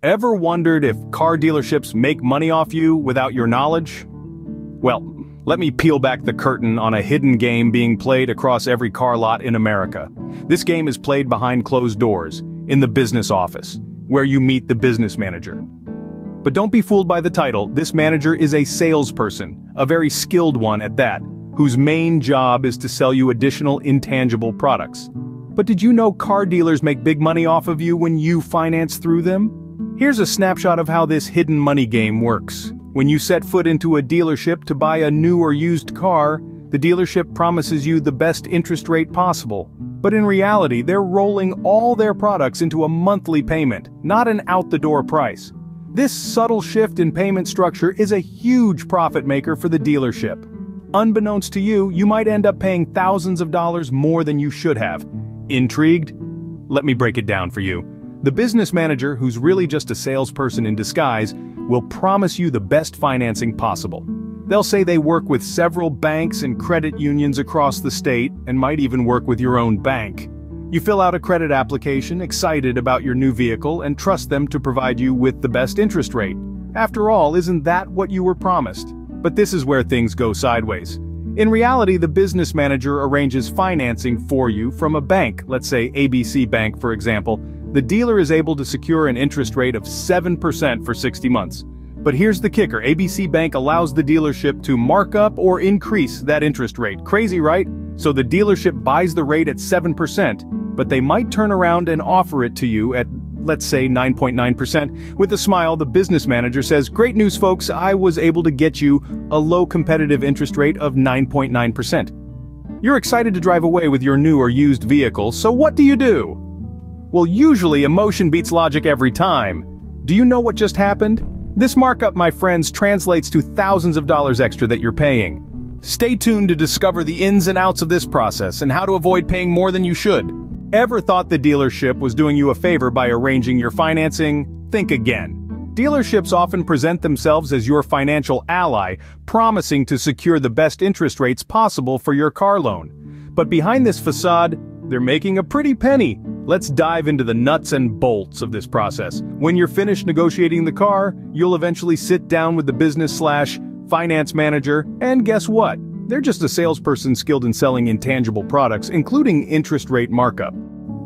Ever wondered if car dealerships make money off you without your knowledge? Well, let me peel back the curtain on a hidden game being played across every car lot in America. This game is played behind closed doors, in the business office, where you meet the business manager. But don't be fooled by the title. This manager is a salesperson, a very skilled one at that, whose main job is to sell you additional intangible products. But did you know car dealers make big money off of you when you finance through them? Here's a snapshot of how this hidden money game works. When you set foot into a dealership to buy a new or used car, the dealership promises you the best interest rate possible. But in reality, they're rolling all their products into a monthly payment, not an out-the-door price. This subtle shift in payment structure is a huge profit maker for the dealership. Unbeknownst to you, you might end up paying thousands of dollars more than you should have. Intrigued? Let me break it down for you. The business manager, who's really just a salesperson in disguise, will promise you the best financing possible. They'll say they work with several banks and credit unions across the state and might even work with your own bank. You fill out a credit application, excited about your new vehicle, and trust them to provide you with the best interest rate. After all, isn't that what you were promised? But this is where things go sideways. In reality, the business manager arranges financing for you from a bank, let's say ABC Bank for example. The dealer is able to secure an interest rate of 7% for 60 months. But here's the kicker, ABC Bank allows the dealership to mark up or increase that interest rate. Crazy, right? So the dealership buys the rate at 7%, but they might turn around and offer it to you at, let's say, 9.9%. With a smile, the business manager says, "Great news, folks, I was able to get you a low competitive interest rate of 9.9%. You're excited to drive away with your new or used vehicle, so what do? Well, usually emotion beats logic every time. Do you know what just happened? This markup, my friends, translates to thousands of dollars extra that you're paying. Stay tuned to discover the ins and outs of this process and how to avoid paying more than you should. Ever thought the dealership was doing you a favor by arranging your financing? Think again. Dealerships often present themselves as your financial ally, promising to secure the best interest rates possible for your car loan. But behind this facade, they're making a pretty penny. Let's dive into the nuts and bolts of this process. When you're finished negotiating the car, you'll eventually sit down with the business/finance manager, and guess what? They're just a salesperson skilled in selling intangible products, including interest rate markup.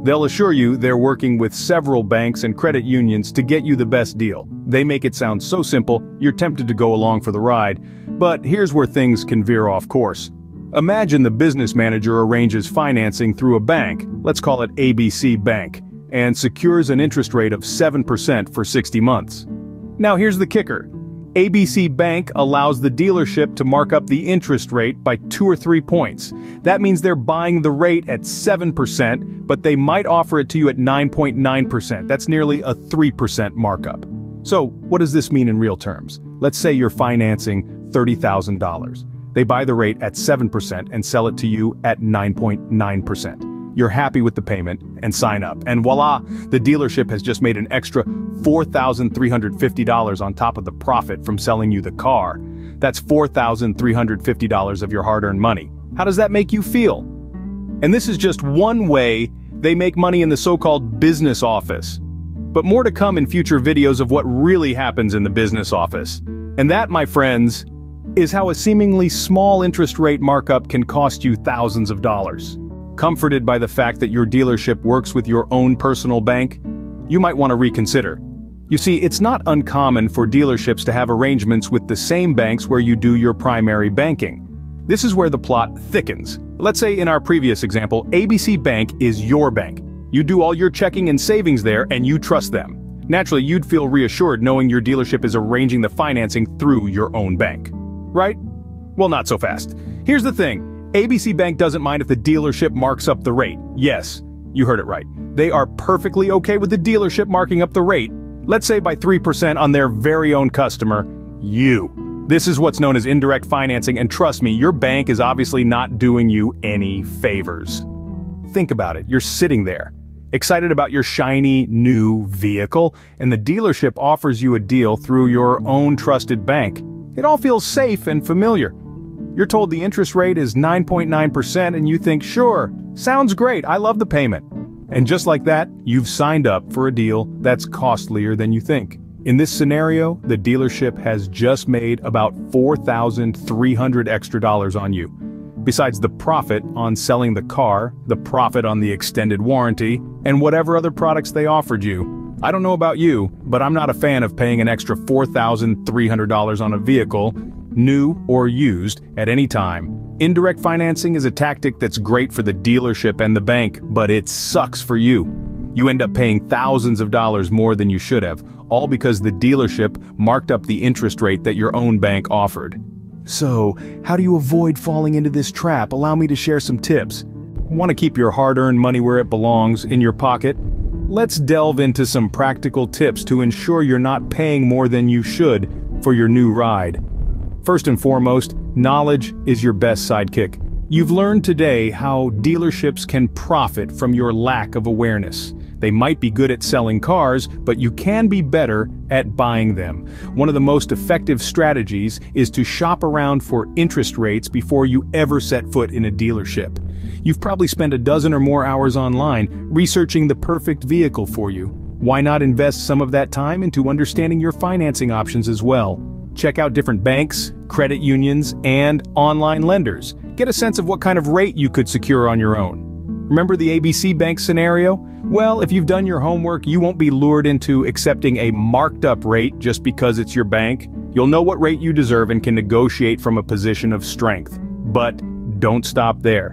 They'll assure you they're working with several banks and credit unions to get you the best deal. They make it sound so simple, you're tempted to go along for the ride. But here's where things can veer off course. Imagine the business manager arranges financing through a bank, let's call it ABC Bank, and secures an interest rate of 7% for 60 months. Now here's the kicker. ABC Bank allows the dealership to mark up the interest rate by 2 or 3 points. That means they're buying the rate at 7%, but they might offer it to you at 9.9%. That's nearly a 3% markup. So, what does this mean in real terms? Let's say you're financing $30,000. They buy the rate at 7% and sell it to you at 9.9%. You're happy with the payment and sign up, and voila, the dealership has just made an extra $4,350 on top of the profit from selling you the car. That's $4,350 of your hard-earned money. How does that make you feel? And this is just one way they make money in the so-called business office. But more to come in future videos of what really happens in the business office. And that, my friends, is how a seemingly small interest rate markup can cost you thousands of dollars. Comforted by the fact that your dealership works with your own personal bank, you might want to reconsider. You see, it's not uncommon for dealerships to have arrangements with the same banks where you do your primary banking. This is where the plot thickens. Let's say in our previous example, ABC Bank is your bank. You do all your checking and savings there and you trust them. Naturally, you'd feel reassured knowing your dealership is arranging the financing through your own bank. Right? Well, not so fast. Here's the thing. ABC Bank doesn't mind if the dealership marks up the rate. Yes, you heard it right. They are perfectly okay with the dealership marking up the rate, let's say by 3% on their very own customer, you. This is what's known as indirect financing, and trust me, your bank is obviously not doing you any favors. Think about it. You're sitting there, excited about your shiny new vehicle, and the dealership offers you a deal through your own trusted bank. It all feels safe and familiar. You're told the interest rate is 9.9% and you think, sure, sounds great, I love the payment. And just like that, you've signed up for a deal that's costlier than you think. In this scenario, the dealership has just made about $4,300 extra on you. Besides the profit on selling the car, the profit on the extended warranty, and whatever other products they offered you. I don't know about you, but I'm not a fan of paying an extra $4,300 on a vehicle, new or used, at any time. Indirect financing is a tactic that's great for the dealership and the bank, but it sucks for you. You end up paying thousands of dollars more than you should have, all because the dealership marked up the interest rate that your own bank offered. So, how do you avoid falling into this trap? Allow me to share some tips. Want to keep your hard-earned money where it belongs, in your pocket? Let's delve into some practical tips to ensure you're not paying more than you should for your new ride. First and foremost, knowledge is your best sidekick. You've learned today how dealerships can profit from your lack of awareness. They might be good at selling cars, but you can be better at buying them. One of the most effective strategies is to shop around for interest rates before you ever set foot in a dealership. You've probably spent a dozen or more hours online researching the perfect vehicle for you. Why not invest some of that time into understanding your financing options as well? Check out different banks, credit unions, and online lenders. Get a sense of what kind of rate you could secure on your own. Remember the ABC Bank scenario? Well, if you've done your homework, you won't be lured into accepting a marked up rate just because it's your bank. You'll know what rate you deserve and can negotiate from a position of strength. But don't stop there.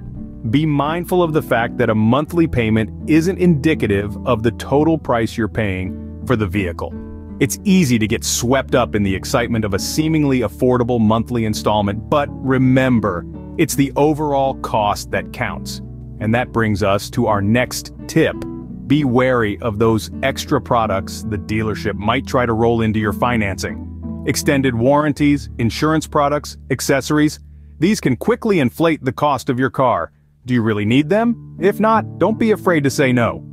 Be mindful of the fact that a monthly payment isn't indicative of the total price you're paying for the vehicle. It's easy to get swept up in the excitement of a seemingly affordable monthly installment, but remember, it's the overall cost that counts. And that brings us to our next tip. Be wary of those extra products the dealership might try to roll into your financing. Extended warranties, insurance products, accessories, these can quickly inflate the cost of your car. Do you really need them? If not, don't be afraid to say no.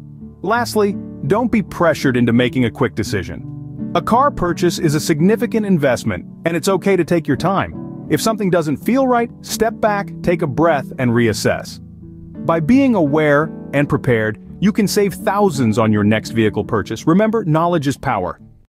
Lastly, don't be pressured into making a quick decision. A car purchase is a significant investment, and it's okay to take your time. If something doesn't feel right, step back, take a breath, and reassess. By being aware and prepared, you can save thousands on your next vehicle purchase. Remember, knowledge is power.